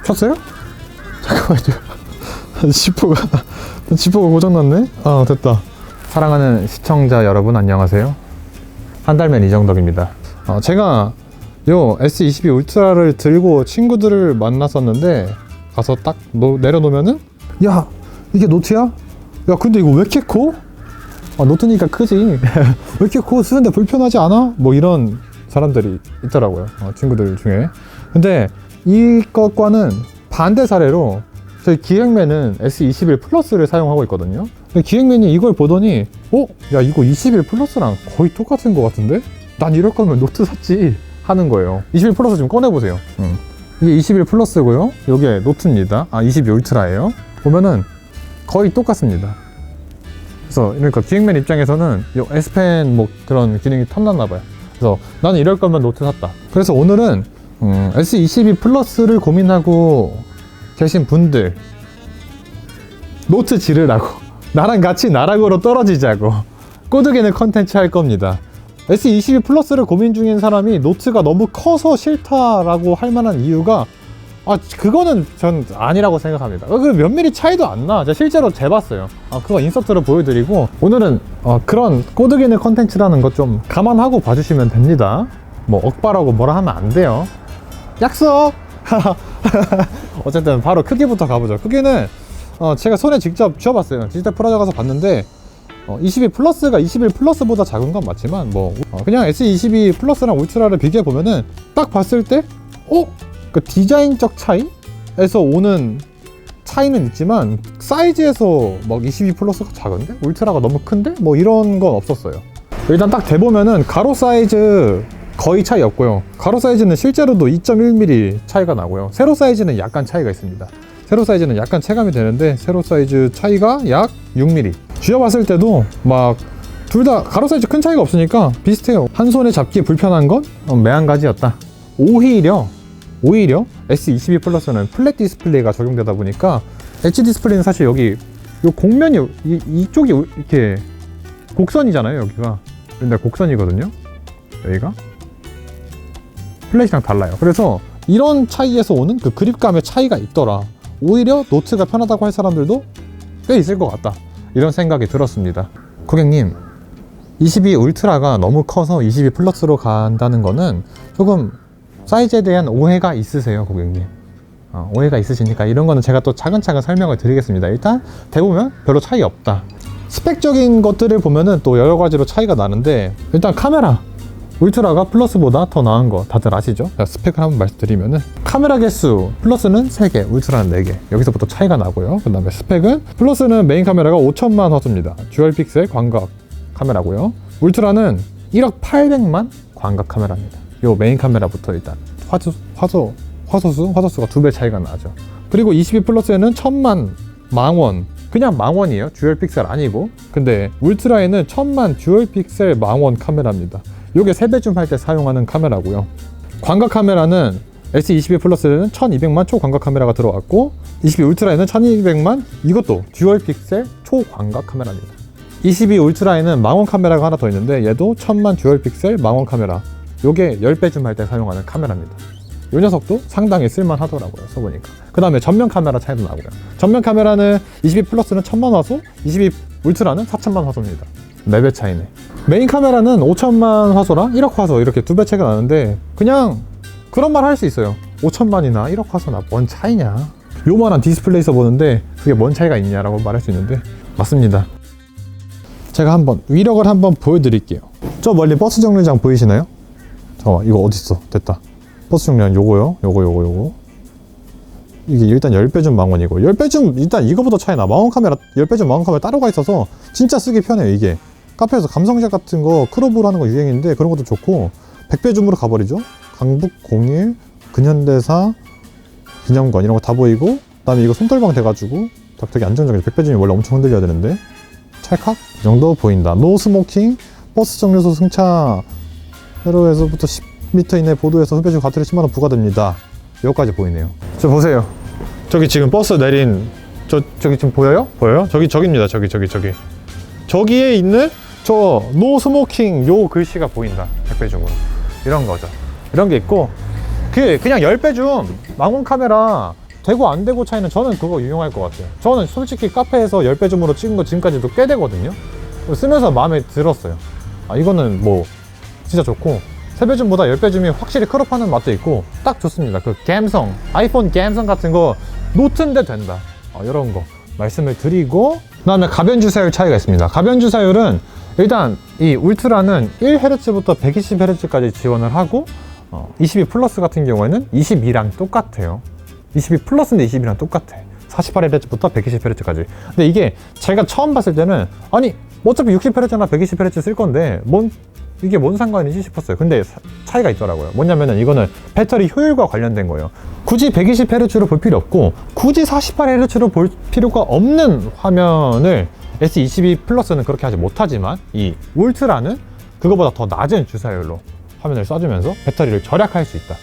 켰어요? 잠깐만요. 지퍼가 고장났네? 아, 됐다. 사랑하는 시청자 여러분, 안녕하세요. 한 달면 이정덕입니다. 제가 요 S22 울트라를 들고 친구들을 만났었는데, 가서 딱 내려놓으면은, 야, 이게 노트야? 야, 근데 이거 왜 이렇게 커? 노트니까 크지. 왜 이렇게 커? 쓰는데 불편하지 않아? 뭐 이런 사람들이 있더라고요. 친구들 중에. 근데 이것과는 반대 사례로 저희 기획맨은 S21 플러스를 사용하고 있거든요. 근데 기획맨이 이걸 보더니 야, 이거 21 플러스랑 거의 똑같은 것 같은데? 난 이럴 거면 노트 샀지 하는 거예요. 21 플러스 좀 꺼내보세요. 이게 21 플러스고요. 이게 노트입니다. 22 울트라예요. 보면은 거의 똑같습니다. 그래서 그러니까 기획맨 입장에서는 이 S펜 뭐 그런 기능이 탐났나봐요. 그래서 나는 이럴 거면 노트 샀다. 그래서 오늘은 S22 플러스를 고민하고 계신 분들, 노트 지르라고, 나랑 같이 나락으로 떨어지자고 꼬드기는 컨텐츠 할 겁니다. S22 플러스를 고민 중인 사람이 노트가 너무 커서 싫다라고 할 만한 이유가 그거는 전 아니라고 생각합니다. 그 몇 미리 차이도 안 나. 제가 실제로 재봤어요. 그거 인서트로 보여드리고, 오늘은 그런 꼬드기는 컨텐츠라는 거 좀 감안하고 봐주시면 됩니다. 뭐 억바라고 뭐라 하면 안 돼요. 약속! 어쨌든 바로 크기부터 가보죠. 크기는 제가 손에 직접 쥐어봤어요. 디지털 프라자 가서 봤는데 22 플러스가 21 플러스보다 작은 건 맞지만 그냥 S22 플러스랑 울트라를 비교해 보면은 딱 봤을 때 그 디자인적 차이에서 오는 차이는 있지만 사이즈에서 막 22 플러스가 작은데? 울트라가 너무 큰데? 뭐 이런 건 없었어요. 일단 딱 대보면은 가로 사이즈 거의 차이 없고요. 가로 사이즈는 실제로도 2.1mm 차이가 나고요. 세로 사이즈는 약간 차이가 있습니다. 세로 사이즈는 약간 체감이 되는데 세로 사이즈 차이가 약 6mm. 쥐어봤을 때도 막 둘 다 가로 사이즈 큰 차이가 없으니까 비슷해요. 한 손에 잡기 불편한 건 매한가지였다. 오히려 S22 플러스는 플랫 디스플레이가 적용되다 보니까 엣지 디스플레이는 사실 여기 요 곡면이 이쪽이 이렇게 곡선이잖아요. 여기가 근데 곡선이거든요. 여기가 플랫이랑 달라요. 그래서 이런 차이에서 오는 그 그립감의 차이가 있더라. 오히려 노트가 편하다고 할 사람들도 꽤 있을 것 같다, 이런 생각이 들었습니다. 고객님, 22 울트라가 너무 커서 22 플러스로 간다는 거는 조금 사이즈에 대한 오해가 있으세요, 고객님. 오해가 있으시니까 이런 거는 제가 또 차근차근 설명을 드리겠습니다. 일단 대보면 별로 차이 없다. 스펙적인 것들을 보면은 또 여러 가지로 차이가 나는데, 일단 카메라, 울트라가 플러스보다 더 나은 거 다들 아시죠? 자, 스펙을 한번 말씀드리면은 카메라 개수, 플러스는 3개, 울트라는 4개. 여기서부터 차이가 나고요. 그 다음에 스펙은 플러스는 메인 카메라가 5천만 화소입니다. 듀얼 픽셀 광각 카메라고요. 울트라는 1억 800만 광각 카메라입니다. 요 메인 카메라부터 일단 화소수가 2배 차이가 나죠. 그리고 22 플러스에는 1000만 망원, 그냥 망원이에요. 듀얼 픽셀 아니고. 근데 울트라에는 1000만 듀얼 픽셀 망원 카메라입니다. 요게 3배쯤 할 때 사용하는 카메라고요. 광각 카메라는 S22 플러스에는 1200만 초광각 카메라가 들어갔고, 22 울트라에는 1200만, 이것도 듀얼 픽셀 초광각 카메라입니다. 22 울트라에는 망원 카메라가 하나 더 있는데, 얘도 1000만 듀얼 픽셀 망원 카메라. 요게 10배쯤 할 때 사용하는 카메라입니다. 이 녀석도 상당히 쓸만하더라고요, 써보니까. 그 다음에 전면 카메라 차이도 나고요. 전면 카메라는 22 플러스는 1000만 화소, 22 울트라는 4000만 화소입니다. 4배 차이네. 메인 카메라는 5000만 화소랑 1억 화소, 이렇게 2배 차이가 나는데, 그냥 그런 말 할 수 있어요. 5000만이나 1억 화소나 뭔 차이냐, 요만한 디스플레이 써보는데 그게 뭔 차이가 있냐라고 말할 수 있는데, 맞습니다. 제가 한번 위력을 한번 보여드릴게요. 저 멀리 버스 정류장 보이시나요? 잠깐만, 이거 어딨어? 됐다. 버스 정류장 요거요. 요거. 이게 일단 10배 좀 망원이고, 10배 좀 일단 이거보다 차이 나. 망원 카메라 10배 좀 망원 카메라 따로가 있어서 진짜 쓰기 편해요. 이게 카페에서 감성샷 같은 거 크롭으로 하는 거 유행인데 그런 것도 좋고, 100배 줌으로 가버리죠. 강북 01 근현대사 기념관 이런 거 다 보이고, 그 다음에 이거 손떨방 돼가지고 되게 안정적이죠. 100배 줌이 원래 엄청 흔들려야 되는데 찰칵 이 정도 보인다. 노 스모킹, 버스 정류소 승차 회로에서부터 10m 이내 보도에서 흡연중 과태료 10만원 부과됩니다. 여기까지 보이네요. 저 보세요. 저기 지금 버스 내린 저기 지금 보여요? 저기입니다. 저기에 있는 저 노 스모킹 요 글씨가 보인다. 100배 줌으로. 이런 거죠. 이런 게 있고, 그냥 10배 줌 망원 카메라 되고 안 되고 차이는 저는 그거 유용할 것 같아요. 저는 솔직히 카페에서 10배 줌으로 찍은 거 지금까지도 꽤 되거든요. 쓰면서 마음에 들었어요. 이거는 뭐 진짜 좋고 3배 줌보다 10배 줌이 확실히 크롭하는 맛도 있고 딱 좋습니다. 그 감성, 아이폰 감성 같은 거 노트인데 된다. 이런 거 말씀을 드리고, 그 다음에 가변 주사율 차이가 있습니다. 가변 주사율은 일단 이 울트라는 1Hz부터 120Hz까지 지원을 하고 22 플러스 같은 경우에는 22랑 똑같아요. 22 플러스인데 22랑 똑같아. 48Hz부터 120Hz까지. 근데 이게 제가 처음 봤을 때는 아니 어차피 60Hz나 120Hz 쓸 건데 이게 뭔 상관이지 싶었어요. 근데 차이가 있더라고요. 뭐냐면은 이거는 배터리 효율과 관련된 거예요. 굳이 120Hz로 볼 필요 없고 굳이 48Hz로 볼 필요가 없는 화면을 S22 플러스는 그렇게 하지 못하지만 이 울트라는 그거보다 더 낮은 주사율로 화면을 쏴주면서 배터리를 절약할 수 있다.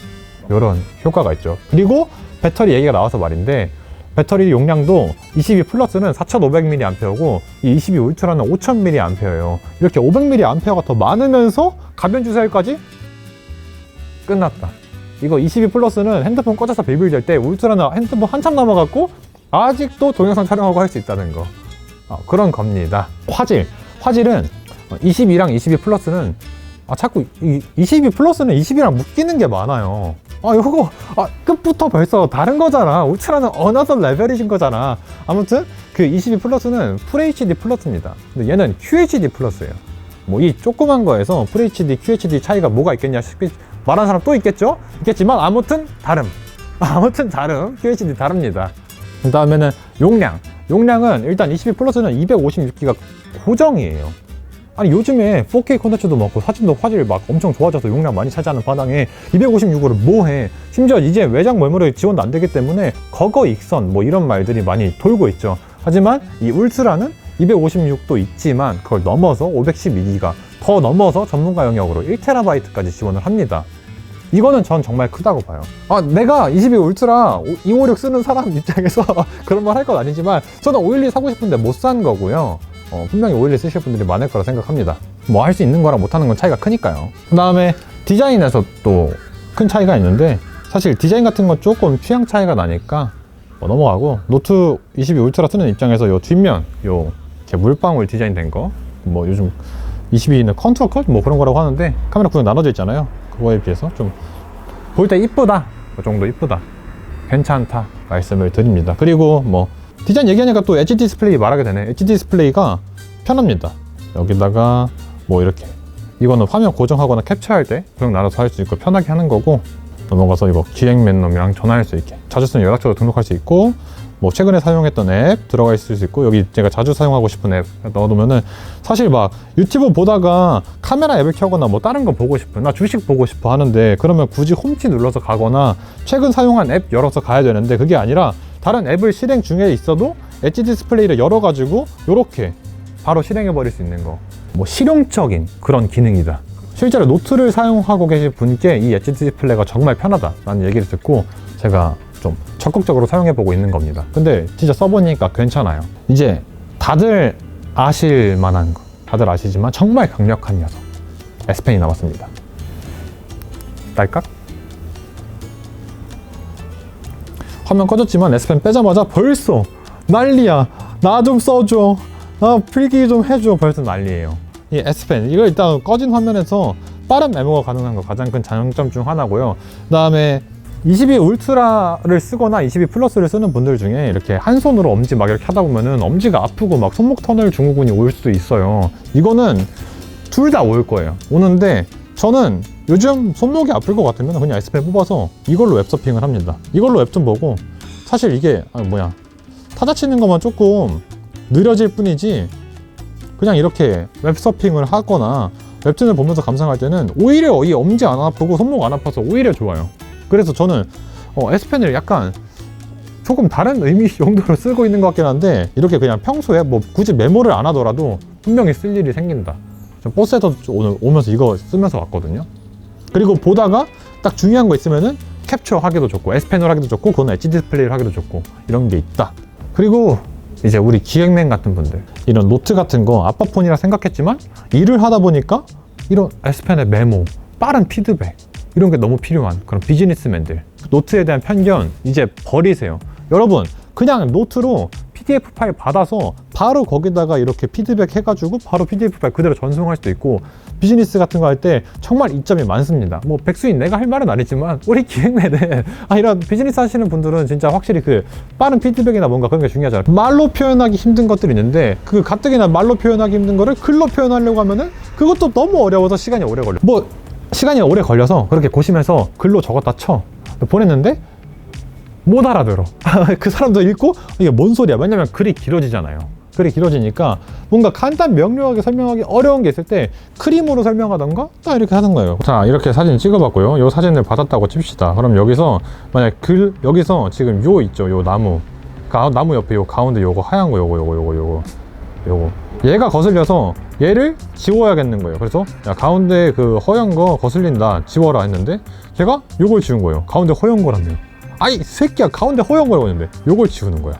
이런 효과가 있죠. 그리고 배터리 얘기가 나와서 말인데 배터리 용량도 22 플러스는 4500mAh고 이 22 울트라는 5000mAh예요. 이렇게 500mAh가 더 많으면서 가변 주사율까지 끝났다. 이거 22 플러스는 핸드폰 꺼져서 비빌될 때 울트라는 핸드폰 한참 남아갖고 아직도 동영상 촬영하고 할 수 있다는 거. 그런 겁니다. 화질은 22랑 22 플러스는 자꾸 22 플러스는 22랑 묶이는 게 많아요. 이거 끝부터 벌써 다른 거잖아. 울트라는 어나더 레벨이신 거잖아. 아무튼 그 22 플러스는 FHD 플러스입니다. 근데 얘는 QHD 플러스예요. 뭐 이 조그만 거에서 FHD, QHD 차이가 뭐가 있겠냐 싶이 말하는 사람 또 있겠지만 아무튼 다름. QHD 다릅니다. 그 다음에는 용량은 일단 22 플러스는 256기가 고정이에요. 아니 요즘에 4K 콘텐츠도 많고 사진도 화질 막 엄청 좋아져서 용량 많이 차지하는 바당에 256으로 뭐해. 심지어 이제 외장 메모리 지원도 안 되기 때문에 거거 익선 뭐 이런 말들이 많이 돌고 있죠. 하지만 이 울트라는 256도 있지만 그걸 넘어서 512기가 더 넘어서 전문가 영역으로 1TB까지 지원을 합니다. 이거는 전 정말 크다고 봐요. 내가 22 울트라 256 쓰는 사람 입장에서 그런 말 할 건 아니지만 저는 512 사고 싶은데 못 산 거고요. 분명히 512 쓰실 분들이 많을 거라 생각합니다. 뭐 할 수 있는 거랑 못하는 건 차이가 크니까요. 그 다음에 디자인에서 또 큰 차이가 있는데 사실 디자인 같은 건 조금 취향 차이가 나니까 넘어가고, 노트 22 울트라 쓰는 입장에서 요 뒷면 이렇게 물방울 디자인 된 거, 뭐 요즘 22는 컨트롤 컷 뭐 그런 거라고 하는데 카메라 구형 나눠져 있잖아요. 그거에 비해서 좀 볼 때 이쁘다, 그 정도 이쁘다, 괜찮다 말씀을 드립니다. 그리고 뭐 디자인 얘기하니까 또 엣지 디스플레이 말하게 되네. 엣지 디스플레이가 편합니다. 여기다가 뭐 이렇게 이거는 화면 고정하거나 캡처할 때 구형 나눠서 할 수 있고 편하게 하는 거고, 넘어가서 이거 기획 맨놈이랑 전화할 수 있게 자주 쓰는 연락처도 등록할 수 있고, 뭐 최근에 사용했던 앱 들어가 있을 수 있고, 여기 제가 자주 사용하고 싶은 앱 넣어두면은 사실 막 유튜브 보다가 카메라 앱을 켜거나 뭐 다른 거 보고 싶어, 나 주식 보고 싶어 하는데 그러면 굳이 홈키 눌러서 가거나 최근 사용한 앱 열어서 가야 되는데, 그게 아니라 다른 앱을 실행 중에 있어도 엣지 디스플레이를 열어가지고 이렇게 바로 실행해 버릴 수 있는 거, 뭐 실용적인 그런 기능이다. 실제로 노트를 사용하고 계신 분께 이 엣지 디스플레이가 정말 편하다라는 얘기를 듣고 제가 좀 적극적으로 사용해보고 있는 겁니다. 근데 진짜 써보니까 괜찮아요. 이제 다들 아실 만한 거, 다들 아시지만 정말 강력한 녀석, S펜이 나왔습니다. 딸깍? 화면 꺼졌지만 S펜 빼자마자 벌써 난리야. 나 좀 써줘, 필기 좀 해줘, 벌써 난리예요. 이 S펜, 이거 일단 꺼진 화면에서 빠른 메모가 가능한 거 가장 큰 장점 중 하나고요. 그 다음에 22 울트라를 쓰거나 22 플러스를 쓰는 분들 중에 이렇게 한 손으로 엄지 막 이렇게 하다 보면은 엄지가 아프고 막 손목 터널 증후군이 올 수도 있어요. 이거는 둘 다 올 거예요. 오는데 저는 요즘 손목이 아플 것 같으면 그냥 S펜 뽑아서 이걸로 웹서핑을 합니다. 이걸로 웹툰 보고, 사실 이게 타자 치는 것만 조금 느려질 뿐이지 그냥 이렇게 웹서핑을 하거나 웹툰을 보면서 감상할 때는 오히려 이 엄지 안 아프고 손목 안 아파서 오히려 좋아요. 그래서 저는 S펜을 약간 조금 다른 의미 용도로 쓰고 있는 것 같긴 한데, 이렇게 그냥 평소에 뭐 굳이 메모를 안 하더라도 분명히 쓸 일이 생긴다. 버스에서 오늘 오면서 이거 쓰면서 왔거든요. 그리고 보다가 딱 중요한 거 있으면은 캡처 하기도 좋고, S펜으로 하기도 좋고, 그건 엣지 디스플레이를 하기도 좋고, 이런 게 있다. 그리고 이제 우리 기획맨 같은 분들, 이런 노트 같은 거 아빠폰이라 생각했지만 일을 하다 보니까 이런 S펜의 메모, 빠른 피드백, 이런 게 너무 필요한 그런 비즈니스맨들, 노트에 대한 편견 이제 버리세요. 여러분 그냥 노트로 PDF 파일 받아서 바로 거기다가 이렇게 피드백 해가지고 바로 PDF 파일 그대로 전송할 수도 있고, 비즈니스 같은 거 할 때 정말 이점이 많습니다. 뭐 백수인 내가 할 말은 아니지만 우리 기획맨은 이런 비즈니스 하시는 분들은 진짜 확실히 그 빠른 피드백이나 뭔가 그런 게 중요하잖아요. 말로 표현하기 힘든 것들이 있는데 그 가뜩이나 말로 표현하기 힘든 거를 글로 표현하려고 하면은 그것도 너무 어려워서 시간이 오래 걸려. 뭐 시간이 오래 걸려서 그렇게 고심해서 글로 적었다 쳐 보냈는데 못 알아들어. 그 사람도 읽고 이게 뭔 소리야. 왜냐면 글이 길어지잖아요. 글이 길어지니까 뭔가 간단 명료하게 설명하기 어려운 게 있을 때 크림으로 설명하던가 딱 이렇게 하는 거예요. 자, 이렇게 사진 찍어봤고요. 이 사진을 받았다고 칩시다. 그럼 여기서 만약 여기서 지금 요 있죠, 요 나무 나무 옆에 요 가운데 요거 하얀 거 요거 얘가 거슬려서 얘를 지워야겠는 거예요. 그래서 야, 가운데 그 허연 거 거슬린다, 지워라 했는데 걔가 요걸 지운 거예요. 가운데 허연 거라며. 아이 새끼야, 가운데 허연 거라고 했는데 요걸 지우는 거야.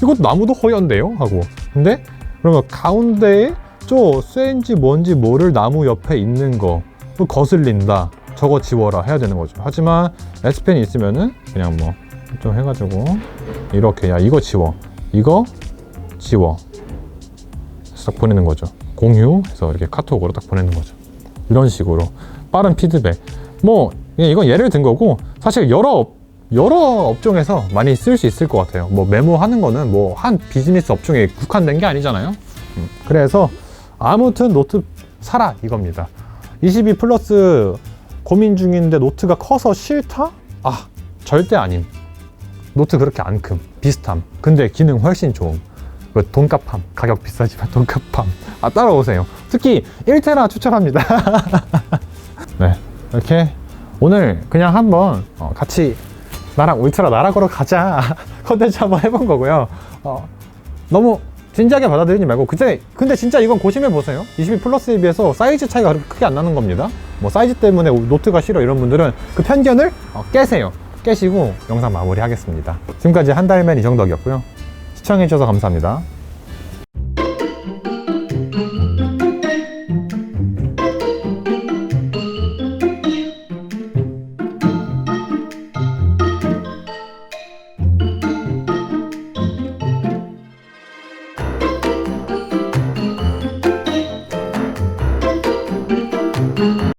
이것도 나무도 허연데요? 하고. 근데 그러면 가운데에 저 쇠인지 뭔지 모를 나무 옆에 있는 거 거슬린다, 저거 지워라 해야 되는 거죠. 하지만 S펜이 있으면은 그냥 뭐 좀 해가지고 이렇게, 야 이거 지워, 이거 지워 딱 보내는 거죠. 공유해서 이렇게 카톡으로 딱 보내는 거죠. 이런 식으로 빠른 피드백. 뭐 이건 예를 든 거고, 사실 여러 업종에서 많이 쓸 수 있을 것 같아요. 뭐 메모하는 거는 뭐 한 비즈니스 업종에 국한된 게 아니잖아요. 그래서 아무튼 노트 사라 이겁니다. 22 플러스 고민 중인데 노트가 커서 싫다? 아, 절대 아님. 노트 그렇게 안 큼, 비슷함. 근데 기능 훨씬 좋음. 그 돈값함, 가격 비싸지만 돈값함. 아, 따라오세요. 특히 1테라 추천합니다. 네, 이렇게 오늘 그냥 한번 같이 나랑 울트라 나락으로 가자 컨텐츠 한번 해본 거고요. 너무 진지하게 받아들이지 말고, 근데 진짜 이건 고심해 보세요. 22 플러스에 비해서 사이즈 차이가 그렇게 크게 안 나는 겁니다. 뭐 사이즈 때문에 노트가 싫어 이런 분들은 그 편견을 깨시고 영상 마무리 하겠습니다. 지금까지 한달맨 이정덕이었고요. 시청해주셔서 감사합니다.